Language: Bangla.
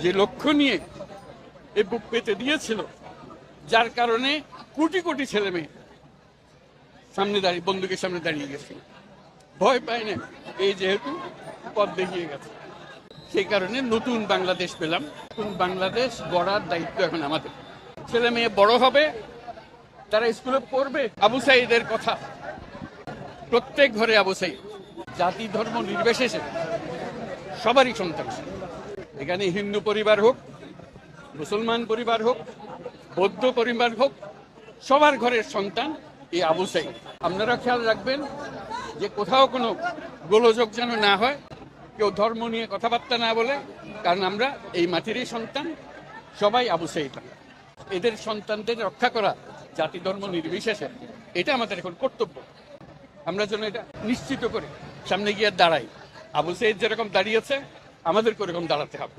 যে লক্ষ্য নিয়ে এ বুক পেতে দিয়েছিল, যার কারণে কোটি কোটি ছেলে মেয়ে সামনে দাঁড়িয়ে বন্দুকের সামনে দাঁড়িয়ে গেছিল, ভয় পায় না। এই যেহেতু পথ দেখিয়ে গেছে, সেই কারণে নতুন বাংলাদেশ পেলাম। নতুন বাংলাদেশ গড়ার দায়িত্ব এখন আমাদের। ছেলে মেয়ে বড় হবে, তারা স্কুলে পড়বে আবু সাঈদের কথা। প্রত্যেক ঘরে আবু সাঈদ, জাতি ধর্ম নির্বিশেষে সবারই সন্তান। এখানে হিন্দু পরিবার হোক, মুসলমান পরিবার হোক, বৌদ্ধ পরিবার হোক, সবার ঘরের সন্তান এই আবু সাঈদ। আপনারা খেয়াল রাখবেন যে কোথাও কোনো গোলযোগ যেন না হয়, কেউ ধর্ম নিয়ে কথাবার্তা না বলে, কারণ আমরা এই মাটিরই সন্তান, সবাই আবু সাঈদ। এদের সন্তানদের রক্ষা করা জাতি ধর্ম নির্বিশেষে, এটা আমাদের এখন কর্তব্য। আমরা যেন এটা নিশ্চিত করে সামনে গিয়ে দাঁড়াই। আবু সাঈদ যেরকম দাঁড়িয়েছে, আমাদেরকে ওরকম দাঁড়াতে হবে।